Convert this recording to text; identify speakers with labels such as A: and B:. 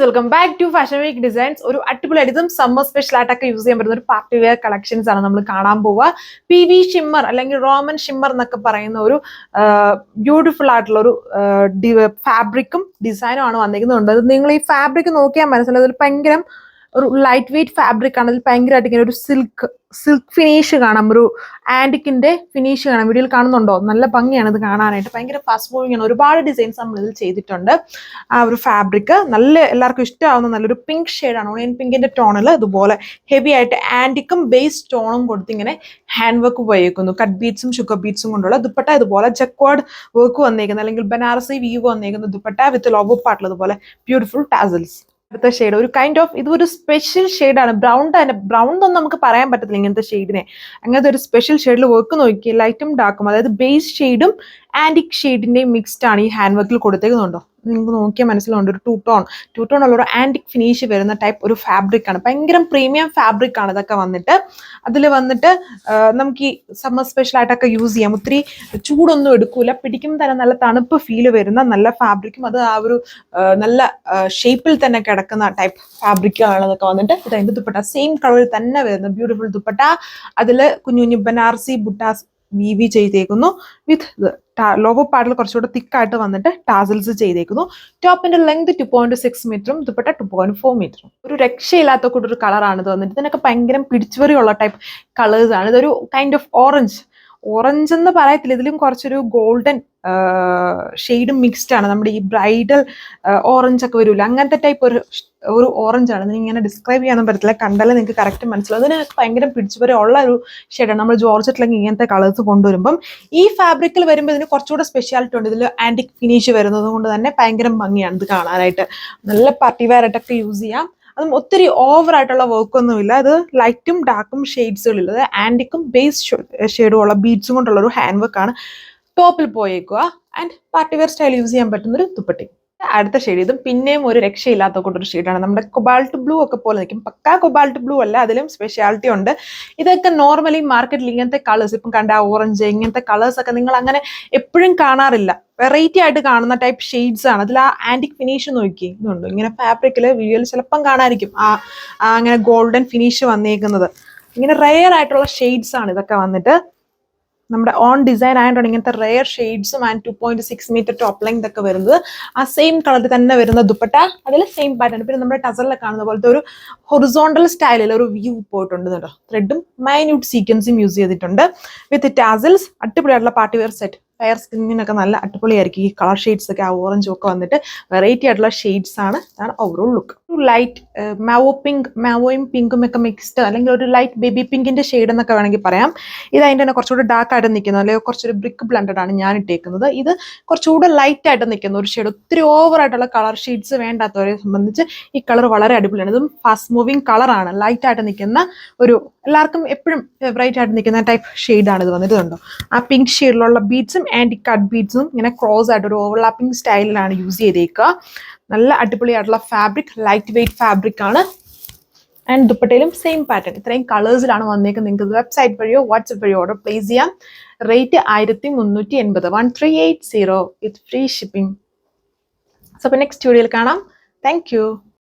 A: Welcome back to fashion week designs. ഒരു അടിപൊളിയായിട്ടും summer special ആയിട്ടൊക്കെ യൂസ് ചെയ്യാൻ പറ്റുന്ന ഒരു പാർട്ടി വെയർ കളക്ഷൻസ് ആണ് നമ്മൾ കാണാൻ പോവുക. PV ഷിമ്മർ അല്ലെങ്കിൽ റോമൻ ഷിമ്മർ എന്നൊക്കെ പറയുന്ന ഒരു ബ്യൂട്ടിഫുൾ ആയിട്ടുള്ള ഒരു ഫാബ്രിക്കും ഡിസൈനും ആണ് വന്നിരിക്കുന്നുണ്ട്. അത് നിങ്ങൾ ഈ ഫാബ്രിക് നോക്കിയാൽ മനസ്സിലാവും, അതിൽ ഭയങ്കര ഒരു ലൈറ്റ് വെയിറ്റ് ഫാബ്രിക് ആണ്. അതിൽ ഭയങ്കരമായിട്ട് ഇങ്ങനെ ഒരു സിൽക്ക് ഫിനിഷ് കാണാം, ഒരു ആന്റിക്കിന്റെ ഫിനിഷ് കാണാം. വീഡിയോയിൽ കാണുന്നുണ്ടോ? നല്ല ഭംഗിയാണ് ഇത് കാണാനായിട്ട്. ഭയങ്കര ഫാസ്റ്റ് മൂവിങ് ആണ്. ഒരുപാട് ഡിസൈൻസ് നമ്മൾ ഇതിൽ ചെയ്തിട്ടുണ്ട്. ആ ഒരു ഫാബ്രിക് നല്ല എല്ലാവർക്കും ഇഷ്ടമാവുന്ന നല്ലൊരു പിങ്ക് ഷെയ്ഡാണ്, ഓണിയൻ പിങ്കിന്റെ ടോണിൽ ഇതുപോലെ ഹെവി ആയിട്ട് ആന്റിക്കും ബേസ് ടോണും കൊടുത്ത് ഇങ്ങനെ ഹാൻഡ് വർക്ക് പോയേക്കുന്നു. കട്ട് ബീഡ്സും ഷുഗർ ബീഡ്സും കൊണ്ടുള്ള ദുപ്പട്ട, ഇതുപോലെ ജക്വാർഡ് വർക്ക് വന്നേക്കുന്നത് അല്ലെങ്കിൽ ബനാറസി വീവ് വന്നേക്കുന്ന ദുപ്പട്ട വിത്ത് ലോഗോ പാർട്ടിൽ ഇതുപോലെ ബ്യൂട്ടിഫുൾ ടാസൽസ്. അടുത്ത ഷെയ്ഡ് ഒരു കൈൻഡ് ഓഫ് ഇതൊരു സ്പെഷ്യൽ ഷെയ്ഡാണ്. ബ്രൗൺ തന്നെ, ബ്രൗൺ ഒന്നും നമുക്ക് പറയാൻ പറ്റത്തില്ല ഇങ്ങനത്തെ ഷെയ്ഡിനെ. അങ്ങനത്തെ ഒരു സ്പെഷ്യൽ ഷെയ്ഡിൽ വർക്ക് നോക്കി, ലൈറ്റും ഡാർക്കും, അതായത് ബേസ് ഷെയ്ഡും ആന്റിക് ഷെയ്ഡിന്റെയും മിക്സ്ഡ് ആണ് ഈ ഹാൻഡ് വർക്കിൽ കൊടുത്തേക്കുന്നുണ്ടോ. നിങ്ങൾക്ക് നോക്കിയാൽ മനസ്സിലുണ്ട് ഒരു ടൂ ടോൺ ഉള്ള ഒരു ആന്റിക് ഫിനിഷ് വരുന്ന ടൈപ്പ് ഒരു ഫാബ്രിക് ആണ്. ഭയങ്കര പ്രീമിയം ഫാബ്രിക് ആണ് ഇതൊക്കെ വന്നിട്ട്. അതിൽ വന്നിട്ട് നമുക്ക് ഈ സമ്മർ സ്പെഷ്യൽ ആയിട്ടൊക്കെ യൂസ് ചെയ്യാം. ഒത്തിരി ചൂടൊന്നും എടുക്കൂല, പിടിക്കുമ്പോൾ തന്നെ നല്ല തണുപ്പ് ഫീൽ വരുന്ന നല്ല ഫാബ്രിക്കും, അത് ആ ഒരു നല്ല ഷേപ്പിൽ തന്നെ കിടക്കുന്ന ടൈപ്പ് ഫാബ്രിക്കാണ് ഇതൊക്കെ വന്നിട്ട്. ഇത് അതിന്റെ ദുപ്പട്ട സെയിം കളറിൽ തന്നെ വരുന്ന ബ്യൂട്ടിഫുൾ ദുപ്പട്ട. അതിൽ കുഞ്ഞു കുഞ്ഞു ബനാറസി ബുട്ടാസ് വീവി ചെയ്തേക്കുന്നു. വിത്ത് ലോഗോ പാർട്ടിൽ കുറച്ചുകൂടെ തിക്കായിട്ട് വന്നിട്ട് ടാസൽസ് ചെയ്തേക്കുന്നു. ടോപ്പിന്റെ ലെങ്ത് 2.6 മീറ്ററും ദുപ്പട്ട 2.4 മീറ്ററും. ഒരു രക്ഷയില്ലാത്ത കൂടെ ഒരു കളറാണ് ഇത് വന്നിട്ട്. ഇതിനൊക്കെ ഭയങ്കര പിടിച്ചുപറിയുള്ള ടൈപ്പ് കളേഴ്സ് ആണ്. ഇതൊരു കൈൻഡ് ഓഫ് ഓറഞ്ച് എന്ന് പറയത്തില്ല, ഇതിലും കുറച്ചൊരു ഗോൾഡൻ ഷെയ്ഡും മിക്സ്ഡ് ആണ്. നമ്മുടെ ഈ ബ്രൈഡൽ ഓറഞ്ച് ഒക്കെ വരില്ല, അങ്ങനത്തെ ടൈപ്പ് ഒരു ഓറഞ്ച് ആണ്. ഇങ്ങനെ ഡിസ്ക്രൈബ് ചെയ്യാനൊന്നും പറ്റത്തില്ല, കണ്ടാലേ നിങ്ങൾക്ക് കറക്റ്റ് മനസ്സിലാവും. അതിന് ഭയങ്കര പിടിച്ചുപറി ഉള്ള ഒരു ഷെയ്ഡാണ്. നമ്മൾ ജോർജറ്റിലേക്ക് ഇങ്ങനത്തെ കളേഴ്സ് കൊണ്ടുവരുമ്പം ഈ ഫാബ്രിക്കിൽ വരുമ്പോൾ ഇതിന് കുറച്ചുകൂടെ സ്പെഷ്യാലിറ്റി ഉണ്ട്. ഇതിൽ ആന്റിക് ഫിനിഷ് വരുന്നത് കൊണ്ട് തന്നെ ഭയങ്കര ഭംഗിയാണ് ഇത് കാണാനായിട്ട്. നല്ല പാർട്ടി വെയർ ആയിട്ടൊക്കെ യൂസ് ചെയ്യാം. അതും ഒത്തിരി ഓവർ ആയിട്ടുള്ള വർക്കൊന്നുമില്ല. അത് ലൈറ്റും ഡാർക്കും ഷെയ്ഡ്സുകളിൽ, അത് ആന്റിക്കും ബേസ് ഷെയ്ഡും ഉള്ള ബീഡ്സും കൊണ്ടുള്ള ഒരു ഹാൻഡ് വർക്കാണ് ടോപ്പിൽ പോയേക്കുക. And party wear style use ചെയ്യാൻ പറ്റുന്ന ഒരു ദുപ്പട്ടി. അടുത്ത ഷെയ്ഡ് ഇതും പിന്നെയും ഒരു രക്ഷയില്ലാത്ത കൊണ്ടൊരു ഷെയ്ഡാണ്. നമ്മുടെ കൊബാൾട്ട് ബ്ലൂ ഒക്കെ പോലെ നിൽക്കും. പക്കാ കൊബാൾട്ട് ബ്ലൂ അല്ല, അതിലും സ്പെഷ്യാലിറ്റി ഉണ്ട്. ഇതൊക്കെ നോർമലി മാർക്കറ്റിൽ ഇങ്ങനത്തെ കളേഴ്സ്, ഇപ്പം കണ്ട ഓറഞ്ച്, ഇങ്ങനത്തെ കളേഴ്സ് ഒക്കെ നിങ്ങൾ അങ്ങനെ എപ്പോഴും കാണാറില്ല. വെറൈറ്റി ആയിട്ട് കാണുന്ന ടൈപ്പ് ഷെയ്ഡ്സ് ആണ്. അതിൽ ആ ആന്റിക് ഫിനിഷ് നോക്കി ഇതുണ്ട്. ഇങ്ങനെ ഫാബ്രിക്കില് വീഡിയോയിൽ ചിലപ്പം കാണാതിരിക്കും അങ്ങനെ ഗോൾഡൻ ഫിനിഷ് വന്നേക്കുന്നത്. ഇങ്ങനെ റെയർ ആയിട്ടുള്ള ഷെയ്ഡ്സ് ആണ് ഇതൊക്കെ വന്നിട്ട്. നമ്മുടെ ഓൺ ഡിസൈൻ ആയതുകൊണ്ട് ഇങ്ങനത്തെ റെയർ ഷെയ്ഡ്സും ആൻഡ് 2.6 മീറ്റർ ടോപ്പ് ലെങ്ത് ഒക്കെ വരുന്നത്. ആ സെയിം കളറിൽ തന്നെ വരുന്ന ദുപ്പട്ട, അതിൽ സെയിം പാറ്റേൺ. പിന്നെ നമ്മുടെ ടസറിൽ കാണുന്ന പോലത്തെ ഒരു ഹൊറിസോണ്ടൽ സ്റ്റൈലിൽ ഒരു വ്യൂ പോയിട്ടുണ്ട് കേട്ടോ. ത്രെഡും മൈന്യൂട്ട് സീക്വൻസും യൂസ് ചെയ്തിട്ടുണ്ട്. വിത്ത് ടാസൽസ്. അടിപൊളിയായിട്ടുള്ള പാർട്ടി വെയർ സെറ്റ്. ഫെയർ സ്കിന്നിനൊക്കെ നല്ല അടിപൊളിയായിരിക്കും. ഈ കളർ ഷെയ്ഡ്സ് ഒക്കെ, ആ ഓറഞ്ചും ഒക്കെ വന്നിട്ട് വെറൈറ്റി ആയിട്ടുള്ള ഷെയ്ഡ്സ് ആണ്. അതാണ് ഓവറോൾ ലുക്ക്. ലൈറ്റ് മാവോയും പിങ്കും ഒക്കെ മിക്സ്ഡ്, അല്ലെങ്കിൽ ഒരു ലൈറ്റ് ബേബി പിങ്കിന്റെ ഷെയ്ഡ് എന്നൊക്കെ വേണമെങ്കിൽ പറയാം. ഇത് അതിൻ്റെ തന്നെ കുറച്ചുകൂടെ ഡാർക്ക് ആയിട്ട് നിൽക്കുന്നത്, അല്ലെങ്കിൽ കുറച്ചൊരു ബ്രിക്ക് ബ്ലണ്ടഡ് ആണ് ഞാൻ ഇട്ടേക്കുന്നത്. ഇത് കുറച്ചുകൂടെ ലൈറ്റ് ആയിട്ട് നിൽക്കുന്ന ഒരു ഷെയ്ഡ്. ഒത്തിരി ഓവർ ആയിട്ടുള്ള കളർ ഷെയ്ഡ്സ് വേണ്ടാത്തവരെ സംബന്ധിച്ച് ഈ കളർ വളരെ അടിപൊളിയാണ്. ഇതും ഫാസ്റ്റ് മൂവിങ് കളറാണ്. ലൈറ്റ് ആയിട്ട് നിൽക്കുന്ന ഒരു, എല്ലാവർക്കും എപ്പോഴും ഫേവറേറ്റ് ആയിട്ട് നിൽക്കുന്ന ടൈപ്പ് ഷെയ്ഡാണ് ഇത് വന്നിട്ട്. കണ്ടോ, ആ പിങ്ക് ഷെയ്ഡിലുള്ള ബീഡ്സും ആൻറ്റി കട്ട് ബീഡ്സും ഇങ്ങനെ ക്രോസ് ആയിട്ട് ഒരു ഓവർലാപ്പിംഗ് സ്റ്റൈലിലാണ് യൂസ് ചെയ്തേക്കുക. നല്ല അടിപൊളിയായിട്ടുള്ള ഫാബ്രിക്, ലൈറ്റ് വെയിറ്റ് ഫാബ്രിക് ആണ്. ആൻഡ് ദുപ്പട്ടയിലും സെയിം പാറ്റേൺ, ഇത്രയും കളേഴ്സിലാണ് വന്നേക്കുന്നത്. നിങ്ങൾക്ക് വെബ്സൈറ്റ് വഴിയോ വാട്സ്ആപ്പ് വഴിയോ ഓർഡർ പ്ലേസ് ചെയ്യാം. റേറ്റ് 1380, 1380 വിത്ത് ഫ്രീ ഷിപ്പിംഗ്. സോ അപ്പോൾ നെക്സ്റ്റ് വീഡിയോയിൽ കാണാം. Thank you.